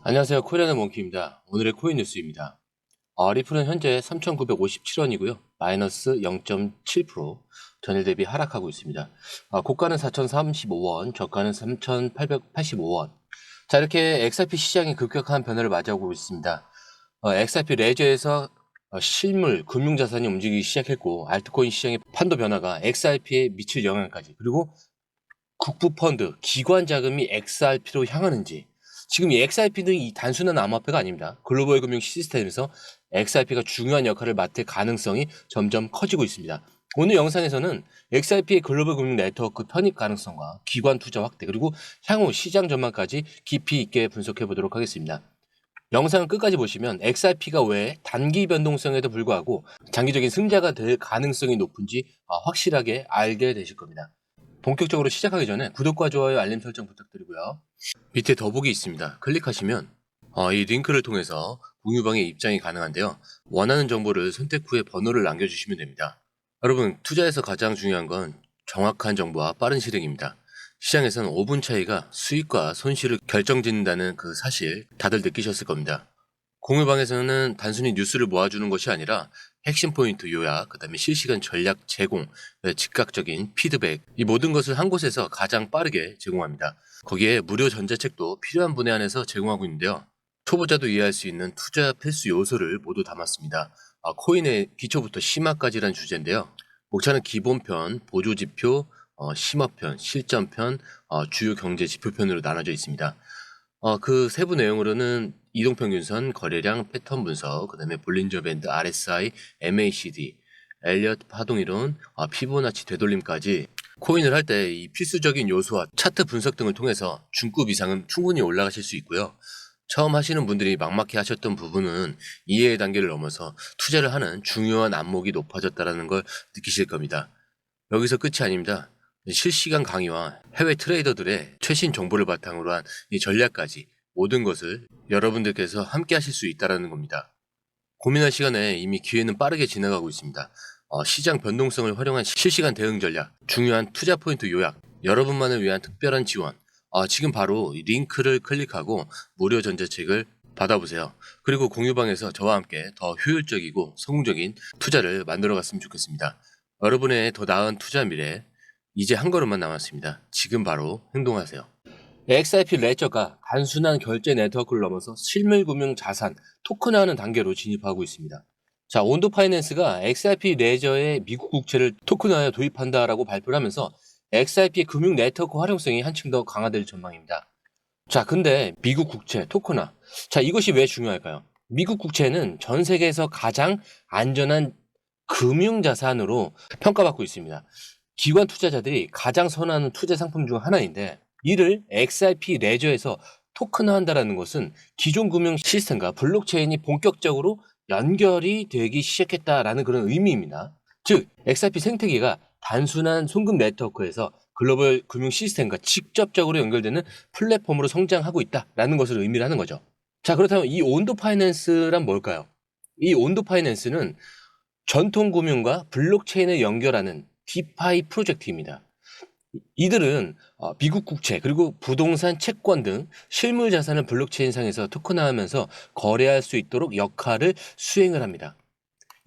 안녕하세요. 코리안의 몽키입니다. 오늘의 코인 뉴스입니다. 리플은 현재 3,957원이고요. 마이너스 0.7%, 전일 대비 하락하고 있습니다. 고가는 4,035원, 저가는 3,885원. 자, 이렇게 XRP 시장이 급격한 변화를 맞이하고 있습니다. XRP 레저에서 실물, 금융자산이 움직이기 시작했고, 알트코인 시장의 판도 변화가 XRP에 미칠 영향까지, 그리고 국부펀드, 기관 자금이 XRP로 향하는지, 지금 이 XRP는 이 단순한 암호화폐가 아닙니다. 글로벌 금융 시스템에서 XRP가 중요한 역할을 맡을 가능성이 점점 커지고 있습니다. 오늘 영상에서는 XRP의 글로벌 금융 네트워크 편입 가능성과 기관 투자 확대, 그리고 향후 시장 전망까지 깊이 있게 분석해 보도록 하겠습니다. 영상을 끝까지 보시면 XRP가 왜 단기 변동성에도 불구하고 장기적인 승자가 될 가능성이 높은지 확실하게 알게 되실 겁니다. 본격적으로 시작하기 전에 구독과 좋아요, 알림 설정 부탁드리고요. 밑에 더보기 있습니다. 클릭하시면 이 링크를 통해서 공유방에 입장이 가능한데요. 원하는 정보를 선택 후에 번호를 남겨주시면 됩니다. 여러분, 투자에서 가장 중요한 건 정확한 정보와 빠른 실행입니다. 시장에서는 5분 차이가 수익과 손실을 결정짓는다는 그 사실 다들 느끼셨을 겁니다. 공유방에서는 단순히 뉴스를 모아주는 것이 아니라 핵심 포인트 요약, 그 다음에 실시간 전략 제공, 즉각적인 피드백, 이 모든 것을 한 곳에서 가장 빠르게 제공합니다. 거기에 무료 전자책도 필요한 분야 안에서 제공하고 있는데요. 초보자도 이해할 수 있는 투자 필수 요소를 모두 담았습니다. 코인의 기초부터 심화까지란 주제인데요. 목차는 기본편, 보조지표, 심화편, 실전편, 주요 경제 지표편으로 나눠져 있습니다. 그 세부 내용으로는 이동평균선, 거래량, 패턴 분석, 그 다음에 볼린저 밴드, RSI, MACD, 엘리엇 파동이론, 피보나치 되돌림까지 코인을 할 때 이 필수적인 요소와 차트 분석 등을 통해서 중급 이상은 충분히 올라가실 수 있고요. 처음 하시는 분들이 막막해 하셨던 부분은 이해의 단계를 넘어서 투자를 하는 중요한 안목이 높아졌다는 걸 느끼실 겁니다. 여기서 끝이 아닙니다. 실시간 강의와 해외 트레이더들의 최신 정보를 바탕으로 한 이 전략까지 모든 것을 여러분들께서 함께 하실 수 있다는 겁니다. 고민할 시간에 이미 기회는 빠르게 지나가고 있습니다. 시장 변동성을 활용한 실시간 대응 전략, 중요한 투자 포인트 요약, 여러분만을 위한 특별한 지원, 지금 바로 이 링크를 클릭하고 무료 전자책을 받아보세요. 그리고 공유방에서 저와 함께 더 효율적이고 성공적인 투자를 만들어 갔으면 좋겠습니다. 여러분의 더 나은 투자 미래, 이제 한 걸음만 남았습니다. 지금 바로 행동하세요. XRP 레저가 단순한 결제 네트워크를 넘어서 실물금융 자산, 토큰화하는 단계로 진입하고 있습니다. 자, 온도 파이낸스가 XRP 레저의 미국 국채를 토큰화하여 도입한다라고 발표를 하면서 XRP의 금융 네트워크 활용성이 한층 더 강화될 전망입니다. 자, 근데 미국 국채 토큰화. 자, 이것이 왜 중요할까요? 미국 국채는 전 세계에서 가장 안전한 금융 자산으로 평가받고 있습니다. 기관 투자자들이 가장 선호하는 투자 상품 중 하나인데, 이를 XRP 레저에서 토큰화한다는 것은 기존 금융 시스템과 블록체인이 본격적으로 연결이 되기 시작했다라는 그런 의미입니다. 즉, XRP 생태계가 단순한 송금 네트워크에서 글로벌 금융 시스템과 직접적으로 연결되는 플랫폼으로 성장하고 있다라는 것을 의미를 하는 거죠. 자, 그렇다면 이 온도 파이낸스란 뭘까요? 이 온도 파이낸스는 전통 금융과 블록체인을 연결하는 디파이 프로젝트입니다. 이들은 미국 국채 그리고 부동산 채권 등 실물 자산을 블록체인상에서 토큰화하면서 거래할 수 있도록 역할을 수행을 합니다.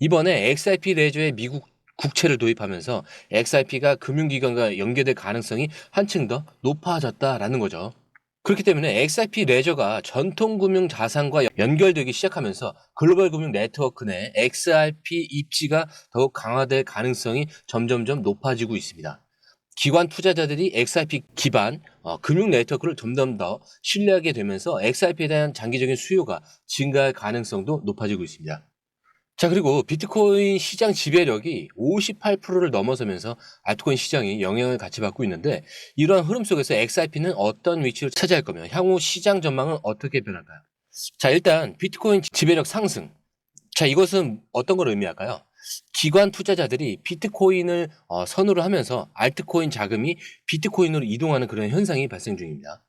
이번에 XRP 레저에 미국 국채를 도입하면서 XRP가 금융기관과 연계될 가능성이 한층 더 높아졌다라는 거죠. 그렇기 때문에 XRP 레저가 전통금융 자산과 연결되기 시작하면서 글로벌 금융 네트워크 내 XRP 입지가 더욱 강화될 가능성이 점점점 높아지고 있습니다. 기관 투자자들이 XRP 기반 금융 네트워크를 점점 더 신뢰하게 되면서 XRP에 대한 장기적인 수요가 증가할 가능성도 높아지고 있습니다. 자, 그리고 비트코인 시장 지배력이 58%를 넘어서면서 알트코인 시장이 영향을 같이 받고 있는데, 이러한 흐름 속에서 XRP는 어떤 위치를 차지할 거며 향후 시장 전망은 어떻게 변할까요? 자, 일단 비트코인 지배력 상승. 자, 이것은 어떤 걸 의미할까요? 기관 투자자들이 비트코인을 선호를 하면서 알트코인 자금이 비트코인으로 이동하는 그런 현상이 발생 중입니다.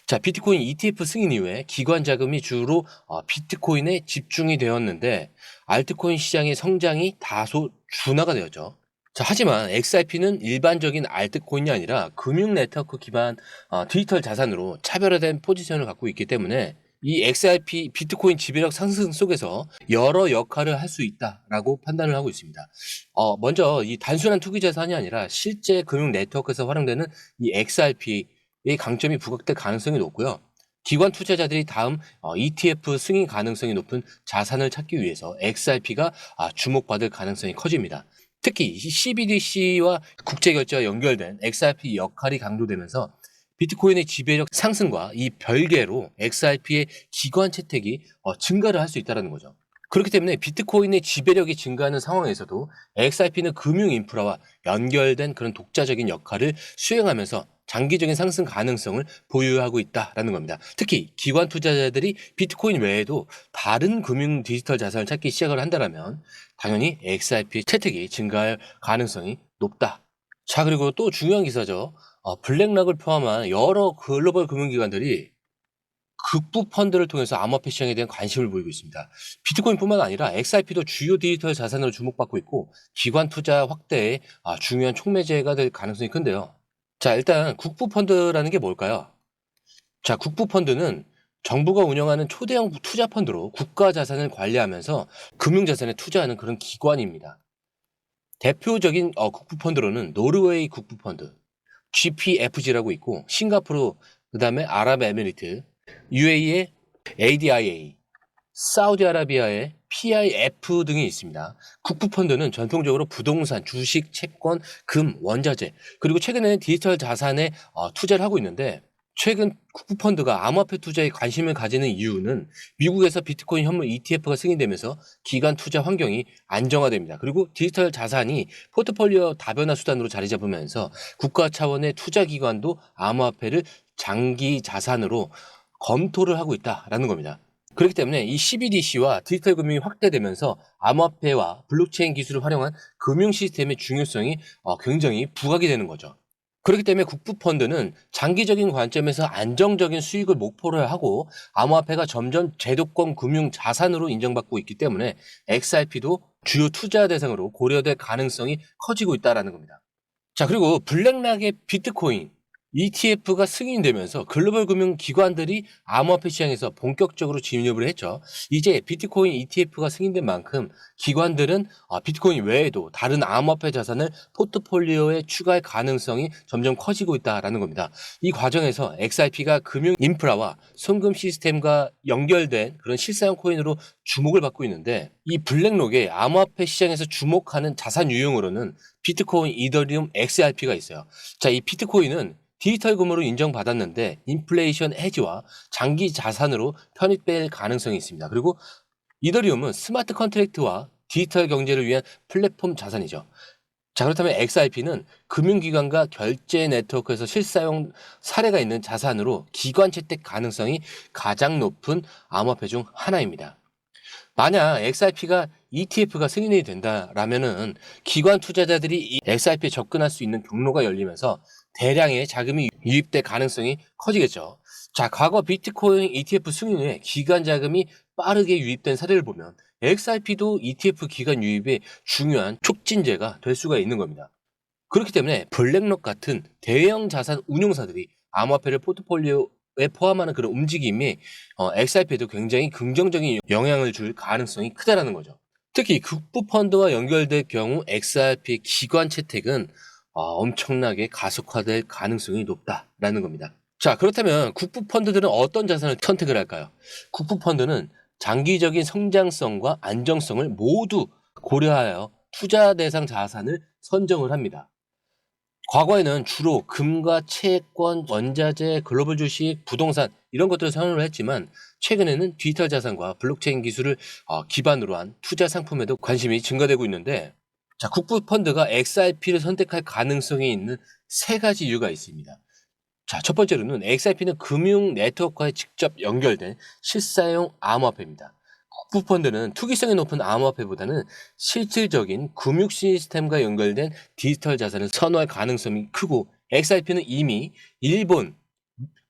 자, 비트코인 ETF 승인 이후에 기관 자금이 주로 비트코인에 집중이 되었는데, 알트코인 시장의 성장이 다소 둔화가 되었죠. 자, 하지만 XRP는 일반적인 알트코인이 아니라 금융 네트워크 기반 디지털 자산으로 차별화된 포지션을 갖고 있기 때문에 이 XRP 비트코인 지배력 상승 속에서 여러 역할을 할 수 있다라고 판단을 하고 있습니다. 먼저 이 단순한 투기 자산이 아니라 실제 금융 네트워크에서 활용되는 이 XRP의 강점이 부각될 가능성이 높고요. 기관 투자자들이 다음 ETF 승인 가능성이 높은 자산을 찾기 위해서 XRP가 주목받을 가능성이 커집니다. 특히 CBDC와 국제결제와 연결된 XRP 역할이 강조되면서 비트코인의 지배력 상승과 이 별개로 XRP의 기관 채택이 증가를 할 수 있다는 거죠. 그렇기 때문에 비트코인의 지배력이 증가하는 상황에서도 XRP는 금융 인프라와 연결된 그런 독자적인 역할을 수행하면서 장기적인 상승 가능성을 보유하고 있다는 겁니다. 특히 기관 투자자들이 비트코인 외에도 다른 금융 디지털 자산을 찾기 시작을 한다면 당연히 XRP 채택이 증가할 가능성이 높다. 자, 그리고 또 중요한 기사죠. 블랙락을 포함한 여러 글로벌 금융기관들이 극부 펀드를 통해서 암호화폐 시장에 대한 관심을 보이고 있습니다. 비트코인뿐만 아니라 XRP도 주요 디지털 자산으로 주목받고 있고 기관 투자 확대에 중요한 촉매제가 될 가능성이 큰데요. 자, 일단 국부 펀드라는 게 뭘까요? 자, 국부 펀드는 정부가 운영하는 초대형 투자 펀드로 국가 자산을 관리하면서 금융 자산에 투자하는 그런 기관입니다. 대표적인 국부 펀드로는 노르웨이 국부 펀드, GPFG라고 있고 싱가포르, 그다음에 아랍에미리트, UAE의 ADIA, 사우디아라비아의 PIF 등이 있습니다. 국부펀드는 전통적으로 부동산, 주식, 채권, 금, 원자재, 그리고 최근에는 디지털 자산에 투자를 하고 있는데 최근 국부펀드가 암호화폐 투자에 관심을 가지는 이유는 미국에서 비트코인 현물 ETF가 승인되면서 기관 투자 환경이 안정화됩니다. 그리고 디지털 자산이 포트폴리오 다변화 수단으로 자리 잡으면서 국가 차원의 투자 기관도 암호화폐를 장기 자산으로 검토를 하고 있다라는 겁니다. 그렇기 때문에 이 CBDC와 디지털 금융이 확대되면서 암호화폐와 블록체인 기술을 활용한 금융 시스템의 중요성이 굉장히 부각이 되는 거죠. 그렇기 때문에 국부펀드는 장기적인 관점에서 안정적인 수익을 목표로 하고 암호화폐가 점점 제도권 금융 자산으로 인정받고 있기 때문에 XRP도 주요 투자 대상으로 고려될 가능성이 커지고 있다는 겁니다. 자, 그리고 블랙락의 비트코인 ETF가 승인되면서 글로벌 금융 기관들이 암호화폐 시장에서 본격적으로 진입을 했죠. 이제 비트코인 ETF가 승인된 만큼 기관들은 비트코인 외에도 다른 암호화폐 자산을 포트폴리오에 추가할 가능성이 점점 커지고 있다는 겁니다. 이 과정에서 XRP가 금융 인프라와 송금 시스템과 연결된 그런 실사용 코인으로 주목을 받고 있는데 이 블랙록의 암호화폐 시장에서 주목하는 자산 유형으로는 비트코인, 이더리움, XRP가 있어요. 자, 이 비트코인은 디지털 금으로 인정받았는데 인플레이션 해지와 장기 자산으로 편입될 가능성이 있습니다. 그리고 이더리움은 스마트 컨트랙트와 디지털 경제를 위한 플랫폼 자산이죠. 자, 그렇다면 XRP는 금융기관과 결제 네트워크에서 실사용 사례가 있는 자산으로 기관 채택 가능성이 가장 높은 암호화폐 중 하나입니다. 만약 XRP가 ETF가 승인이 된다라면은 기관 투자자들이 이 XRP에 접근할 수 있는 경로가 열리면서 대량의 자금이 유입될 가능성이 커지겠죠. 자, 과거 비트코인 ETF 승인 후에 기관 자금이 빠르게 유입된 사례를 보면 XRP도 ETF 기관 유입의 중요한 촉진제가 될 수가 있는 겁니다. 그렇기 때문에 블랙록 같은 대형 자산 운용사들이 암호화폐를 포트폴리오에 포함하는 그런 움직임이 XRP에도 굉장히 긍정적인 영향을 줄 가능성이 크다라는 거죠. 특히 국부펀드와 연결될 경우 XRP 기관 채택은 엄청나게 가속화될 가능성이 높다라는 겁니다. 자, 그렇다면 국부펀드들은 어떤 자산을 선택을 할까요? 국부펀드는 장기적인 성장성과 안정성을 모두 고려하여 투자 대상 자산을 선정을 합니다. 과거에는 주로 금과 채권, 원자재, 글로벌 주식, 부동산 이런 것들을 선호를 했지만 최근에는 디지털 자산과 블록체인 기술을 기반으로 한 투자 상품에도 관심이 증가되고 있는데 자, 국부 펀드가 XRP를 선택할 가능성이 있는 세 가지 이유가 있습니다. 자, 첫 번째로는 XRP는 금융 네트워크에 직접 연결된 실사용 암호화폐입니다. 국부펀드는 투기성이 높은 암호화폐보다는 실질적인 금융 시스템과 연결된 디지털 자산을 선호할 가능성이 크고 XRP는 이미 일본,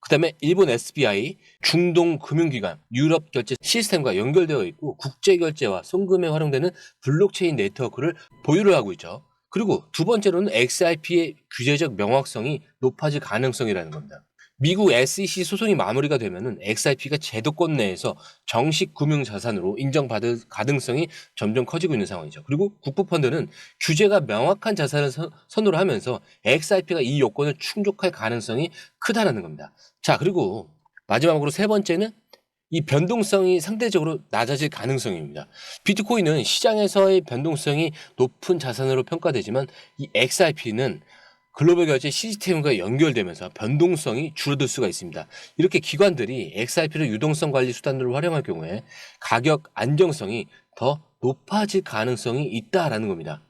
그다음에 일본 SBI, 중동 금융기관, 유럽 결제 시스템과 연결되어 있고 국제 결제와 송금에 활용되는 블록체인 네트워크를 보유를 하고 있죠. 그리고 두 번째로는 XRP의 규제적 명확성이 높아질 가능성이라는 겁니다. 미국 SEC 소송이 마무리가 되면은 XRP가 제도권 내에서 정식 금융 자산으로 인정받을 가능성이 점점 커지고 있는 상황이죠. 그리고 국부펀드는 규제가 명확한 자산을 선호를 하면서 XRP가 이 요건을 충족할 가능성이 크다라는 겁니다. 자, 그리고 마지막으로 세 번째는 이 변동성이 상대적으로 낮아질 가능성입니다. 비트코인은 시장에서의 변동성이 높은 자산으로 평가되지만 이 XRP는 글로벌 결제 시스템과 연결되면서 변동성이 줄어들 수가 있습니다. 이렇게 기관들이 XRP를 유동성 관리 수단으로 활용할 경우에 가격 안정성이 더 높아질 가능성이 있다라는 겁니다.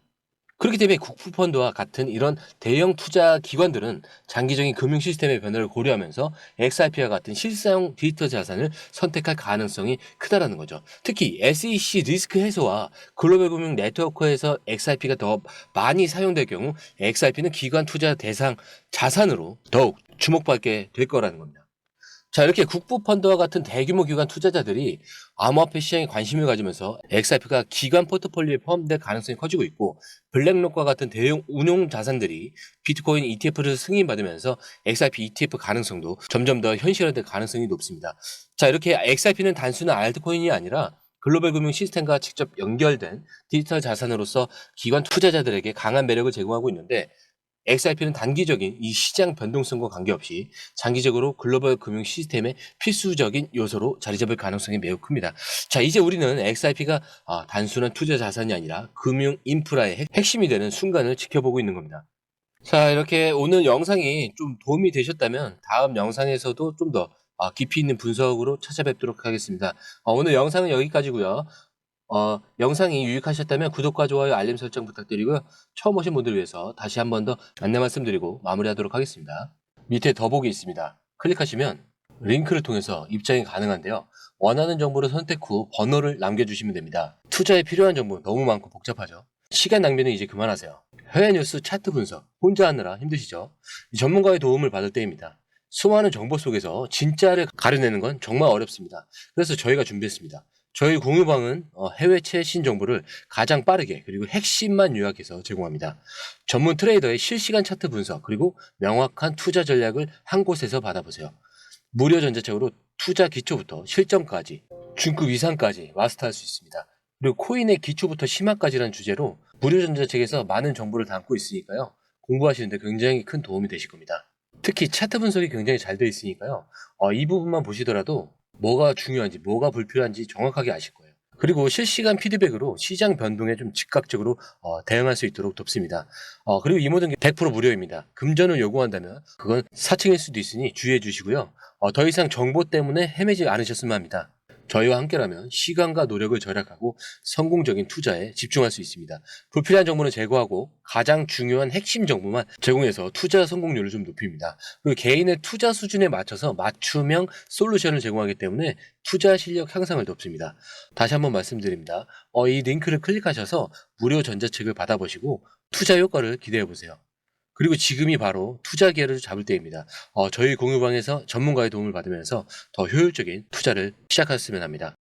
그렇기 때문에 국부펀드와 같은 이런 대형 투자 기관들은 장기적인 금융 시스템의 변화를 고려하면서 XRP와 같은 실사용 디지털 자산을 선택할 가능성이 크다라는 거죠. 특히 SEC 리스크 해소와 글로벌 금융 네트워크에서 XRP가 더 많이 사용될 경우 XRP는 기관 투자 대상 자산으로 더욱 주목받게 될 거라는 겁니다. 자, 이렇게 국부펀드와 같은 대규모 기관 투자자들이 암호화폐 시장에 관심을 가지면서 XRP가 기관 포트폴리오에 포함될 가능성이 커지고 있고, 블랙록과 같은 대형 운용 자산들이 비트코인 ETF를 승인받으면서 XRP ETF 가능성도 점점 더 현실화될 가능성이 높습니다. 자, 이렇게 XRP는 단순한 알트코인이 아니라 글로벌 금융 시스템과 직접 연결된 디지털 자산으로서 기관 투자자들에게 강한 매력을 제공하고 있는데, XRP는 단기적인 이 시장 변동성과 관계없이 장기적으로 글로벌 금융 시스템의 필수적인 요소로 자리 잡을 가능성이 매우 큽니다. 자, 이제 우리는 XRP가 단순한 투자 자산이 아니라 금융 인프라의 핵심이 되는 순간을 지켜보고 있는 겁니다. 자, 이렇게 오늘 영상이 좀 도움이 되셨다면 다음 영상에서도 좀 더 깊이 있는 분석으로 찾아뵙도록 하겠습니다. 오늘 영상은 여기까지고요. 영상이 유익하셨다면 구독과 좋아요, 알림 설정 부탁드리고요. 처음 오신 분들을 위해서 다시 한 번 더 안내 말씀드리고 마무리하도록 하겠습니다. 밑에 더보기 있습니다. 클릭하시면 링크를 통해서 입장이 가능한데요. 원하는 정보를 선택 후 번호를 남겨주시면 됩니다. 투자에 필요한 정보 너무 많고 복잡하죠? 시간 낭비는 이제 그만하세요. 해외 뉴스 차트 분석 혼자 하느라 힘드시죠? 전문가의 도움을 받을 때입니다. 수많은 정보 속에서 진짜를 가려내는 건 정말 어렵습니다. 그래서 저희가 준비했습니다. 저희 공유방은 해외 최신 정보를 가장 빠르게 그리고 핵심만 요약해서 제공합니다. 전문 트레이더의 실시간 차트 분석 그리고 명확한 투자 전략을 한 곳에서 받아보세요. 무료 전자책으로 투자 기초부터 실전까지 중급 이상까지 마스터할 수 있습니다. 그리고 코인의 기초부터 심화까지라는 주제로 무료 전자책에서 많은 정보를 담고 있으니까요. 공부하시는데 굉장히 큰 도움이 되실 겁니다. 특히 차트 분석이 굉장히 잘 되어 있으니까요. 이 부분만 보시더라도 뭐가 중요한지 뭐가 불필요한지 정확하게 아실 거예요. 그리고 실시간 피드백으로 시장 변동에 좀 즉각적으로 대응할 수 있도록 돕습니다. 그리고 이 모든 게 100% 무료입니다. 금전을 요구한다면 그건 사칭일 수도 있으니 주의해 주시고요. 더 이상 정보 때문에 헤매지 않으셨으면 합니다. 저희와 함께라면 시간과 노력을 절약하고 성공적인 투자에 집중할 수 있습니다. 불필요한 정보는 제거하고 가장 중요한 핵심 정보만 제공해서 투자 성공률을 좀 높입니다. 그리고 개인의 투자 수준에 맞춰서 맞춤형 솔루션을 제공하기 때문에 투자 실력 향상을 돕습니다. 다시 한번 말씀드립니다. 이 링크를 클릭하셔서 무료 전자책을 받아보시고 투자 효과를 기대해보세요. 그리고 지금이 바로 투자 기회를 잡을 때입니다. 저희 공유방에서 전문가의 도움을 받으면서 더 효율적인 투자를 시작하셨으면 합니다.